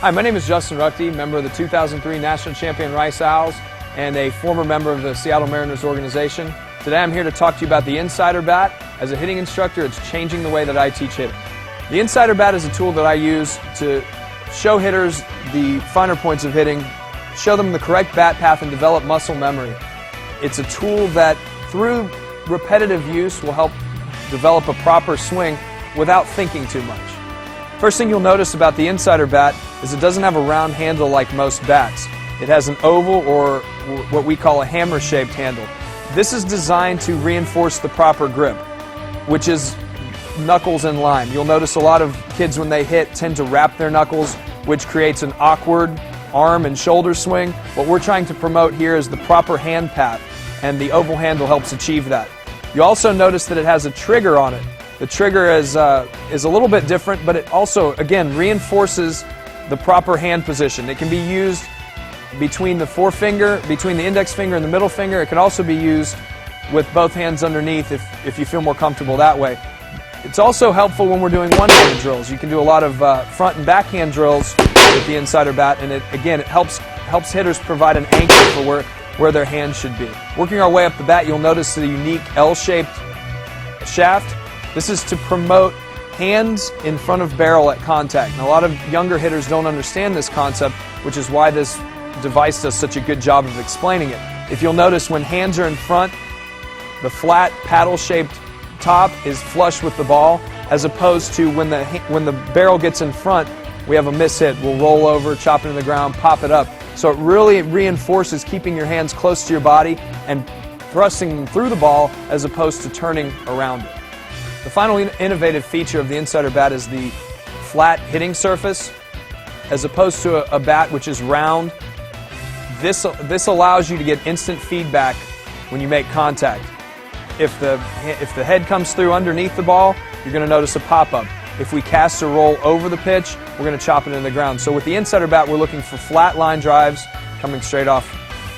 Hi, my name is Justin Ruckty, member of the 2003 National Champion Rice Owls and a former member of the Seattle Mariners organization. Today I'm here to talk to you about the NSIDER bat. As a hitting instructor, it's changing the way that I teach hitting. The NSIDER bat is a tool that I use to show hitters the finer points of hitting, show them the correct bat path, and develop muscle memory. It's a tool that, through repetitive use, will help develop a proper swing without thinking too much. First thing you'll notice about the NSIDER bat is it doesn't have a round handle like most bats. It has an oval, or what we call a hammer-shaped handle. This is designed to reinforce the proper grip, which is knuckles in line. You'll notice a lot of kids when they hit tend to wrap their knuckles, which creates an awkward arm and shoulder swing. What we're trying to promote here is the proper hand path, and the oval handle helps achieve that. You also notice that it has a trigger on it. The trigger is a little bit different, but it also, again, reinforces the proper hand position. It can be used between the forefinger, between the index finger and the middle finger. It can also be used with both hands underneath if you feel more comfortable that way. It's also helpful when we're doing one-handed drills. You can do a lot of front and backhand drills with the NSIDER bat, and it helps hitters provide an anchor for where their hands should be. Working our way up the bat, you'll notice the unique L-shaped shaft. This is to promote hands in front of barrel at contact. And a lot of younger hitters don't understand this concept, which is why this device does such a good job of explaining it. If you'll notice, when hands are in front, the flat paddle-shaped top is flush with the ball, as opposed to when the barrel gets in front, we have a miss-hit. We'll roll over, chop it in the ground, pop it up. So it really reinforces keeping your hands close to your body and thrusting them through the ball as opposed to turning around it. The final innovative feature of the NSIDER bat is the flat hitting surface. As opposed to a bat which is round, this allows you to get instant feedback when you make contact. If the head comes through underneath the ball, you're going to notice a pop-up. If we cast or roll over the pitch, we're going to chop it in the ground. So with the NSIDER bat, we're looking for flat line drives coming straight off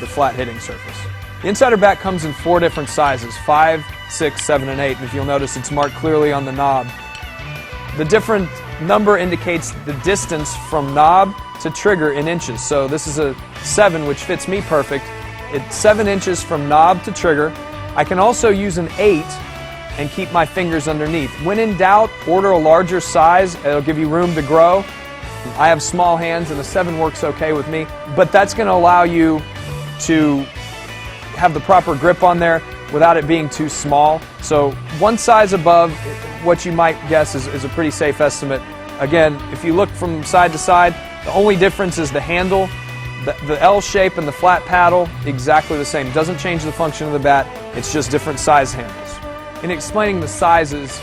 the flat hitting surface. The NSIDER bat comes in 4 different sizes: 5, 6, 7, and 8. And if you'll notice, it's marked clearly on the knob. The different number indicates the distance from knob to trigger in inches. So this is a 7, which fits me perfect. It's 7 inches from knob to trigger. I can also use an 8 and keep my fingers underneath. When in doubt, order a larger size. It'll give you room to grow. I have small hands, and a 7 works okay with me. But that's going to allow you to have the proper grip on there without it being too small. So one size above what you might guess is a pretty safe estimate. Again, if you look from side to side, the only difference is the handle. The L shape and the flat paddle, exactly the same. Doesn't change the function of the bat, it's just different size handles. In explaining the sizes,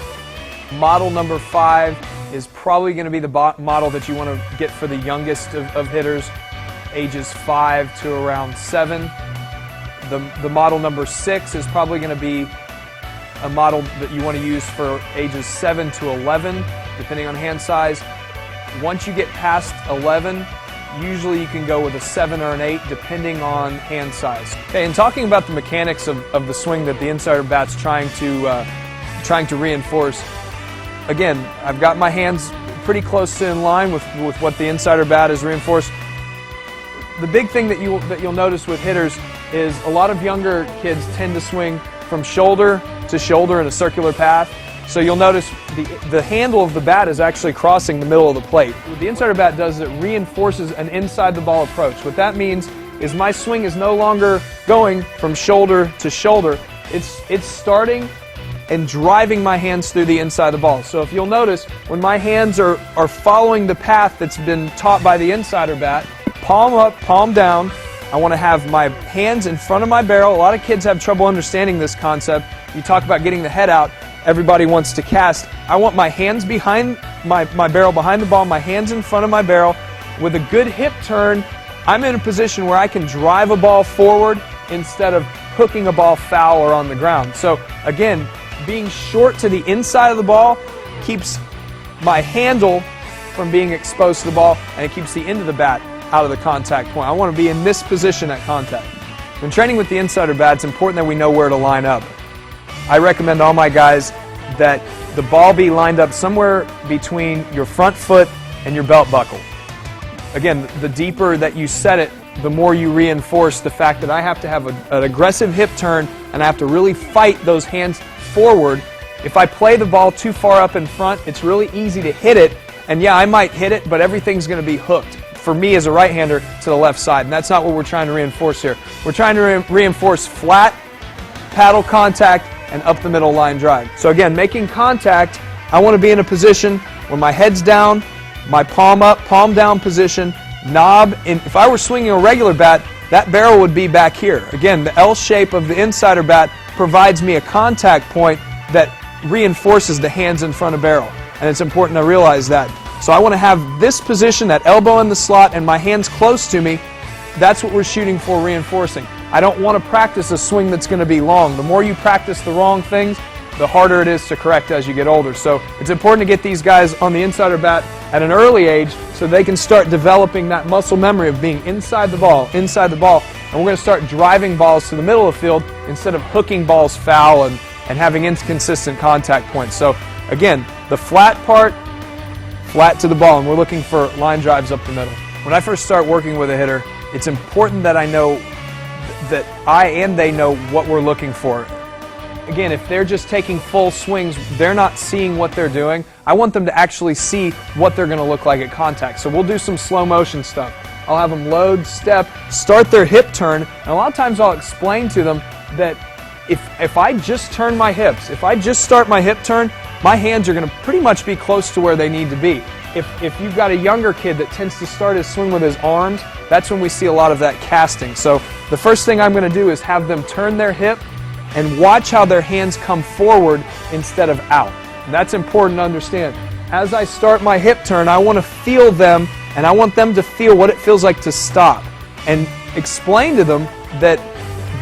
model number 5 is probably going to be the model that you want to get for the youngest of hitters, ages 5 to around 7. The model number 6 is probably going to be a model that you want to use for ages 7 to 11, depending on hand size. Once you get past 11, usually you can go with a 7 or an 8, depending on hand size. Okay, and talking about the mechanics of the swing that the NSIDER bat's trying to reinforce, again, I've got my hands pretty close to in line with what the NSIDER bat is reinforced. The big thing that you'll notice with hitters is a lot of younger kids tend to swing from shoulder to shoulder in a circular path. So you'll notice the handle of the bat is actually crossing the middle of the plate. What the NSIDER bat does is it reinforces an inside-the-ball approach. What that means is my swing is no longer going from shoulder to shoulder. It's starting and driving my hands through the inside of the ball. So if you'll notice, when my hands are following the path that's been taught by the NSIDER bat, palm up, palm down, I want to have my hands in front of my barrel. A lot of kids have trouble understanding this concept. You talk about getting the head out, everybody wants to cast. I want my hands behind my barrel, behind the ball, my hands in front of my barrel. With a good hip turn, I'm in a position where I can drive a ball forward instead of hooking a ball foul or on the ground. So again, being short to the inside of the ball keeps my handle from being exposed to the ball, and it keeps the end of the bat out of the contact point. I want to be in this position at contact. When training with the NSIDER bat, it's important that we know where to line up. I recommend all my guys that the ball be lined up somewhere between your front foot and your belt buckle. again, the deeper that you set it, the more you reinforce the fact that I have to have an aggressive hip turn and I have to really fight those hands forward. If I play the ball too far up in front, it's really easy to hit it, and yeah, I might hit it, but everything's going to be hooked, for me as a right-hander, to the left side, and that's not what we're trying to reinforce here. We're trying to reinforce flat paddle contact and up the middle line drive. So again, making contact, I want to be in a position where my head's down, my palm up, palm down position, knob. And if I were swinging a regular bat, that barrel would be back here. Again, the L shape of the insider bat provides me a contact point that reinforces the hands in front of barrel, and it's important to realize that. So I want to have this position, that elbow in the slot, and my hands close to me. That's what we're shooting for, reinforcing. I don't want to practice a swing that's going to be long. The more you practice the wrong things, the harder it is to correct as you get older. So it's important to get these guys on the insider bat at an early age so they can start developing that muscle memory of being inside the ball, and we're going to start driving balls to the middle of the field instead of hooking balls foul and having inconsistent contact points. So again, the flat part, flat to the ball, and we're looking for line drives up the middle. When I first start working with a hitter, it's important that I know that I and they know what we're looking for. Again, if they're just taking full swings, they're not seeing what they're doing. I want them to actually see what they're going to look like at contact. So we'll do some slow motion stuff. I'll have them load, step, start their hip turn, and a lot of times I'll explain to them that if I just turn my hips, if I just start my hip turn, my hands are going to pretty much be close to where they need to be. If you've got a younger kid that tends to start his swing with his arms, that's when we see a lot of that casting. So the first thing I'm going to do is have them turn their hip and watch how their hands come forward instead of out. And that's important to understand. As I start my hip turn, I want to feel them, and I want them to feel what it feels like to stop. And explain to them that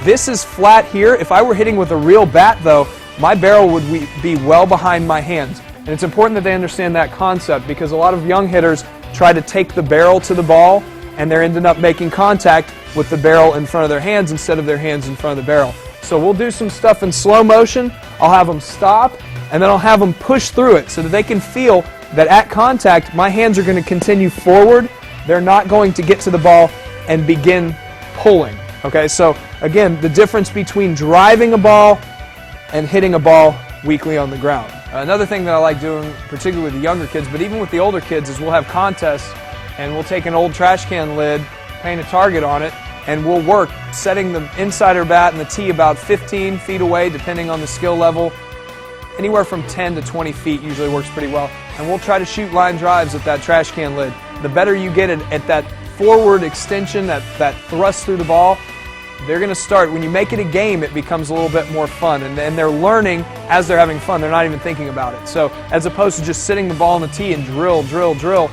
this is flat here. If I were hitting with a real bat, though, my barrel would be well behind my hands. And it's important that they understand that concept, because a lot of young hitters try to take the barrel to the ball, and they're ending up making contact with the barrel in front of their hands instead of their hands in front of the barrel. So we'll do some stuff in slow motion. I'll have them stop, and then I'll have them push through it so that they can feel that at contact, my hands are going to continue forward. They're not going to get to the ball and begin pulling. Okay, so again, the difference between driving a ball and hitting a ball weakly on the ground. Another thing that I like doing, particularly with the younger kids, but even with the older kids, is we'll have contests, and we'll take an old trash can lid, paint a target on it, and we'll work setting the insider bat and the tee about 15 feet away, depending on the skill level. Anywhere from 10 to 20 feet usually works pretty well. And we'll try to shoot line drives at that trash can lid. The better you get at that forward extension, that thrust through the ball, they're going to start. When you make it a game, it becomes a little bit more fun. And they're learning as they're having fun. They're not even thinking about it. So as opposed to just sitting the ball on the tee and drill,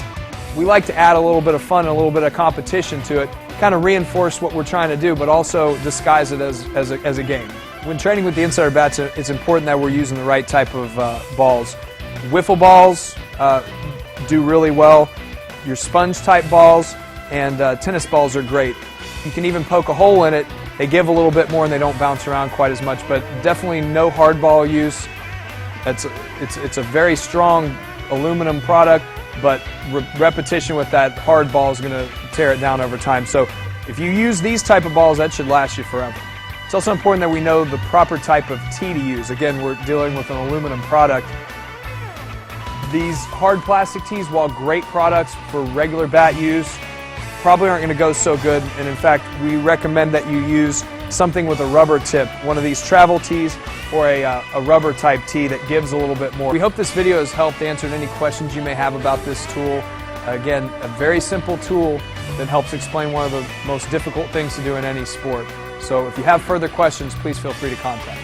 we like to add a little bit of fun and a little bit of competition to it, kind of reinforce what we're trying to do, but also disguise it as a game. When training with the insider bats, it's important that we're using the right type of balls. Wiffle balls do really well. Your sponge type balls and tennis balls are great. You can even poke a hole in it. They give a little bit more and they don't bounce around quite as much, but definitely no hard ball use. It's a very strong aluminum product, but repetition with that hard ball is going to tear it down over time. So if you use these type of balls, that should last you forever. It's also important that we know the proper type of tee to use. Again, we're dealing with an aluminum product. These hard plastic tees, while great products for regular bat use, probably aren't going to go so good. And in fact, we recommend that you use something with a rubber tip, one of these travel tees or a rubber type tee that gives a little bit more. We hope this video has helped answer any questions you may have about this tool. Again, a very simple tool that helps explain one of the most difficult things to do in any sport. So if you have further questions, please feel free to contact.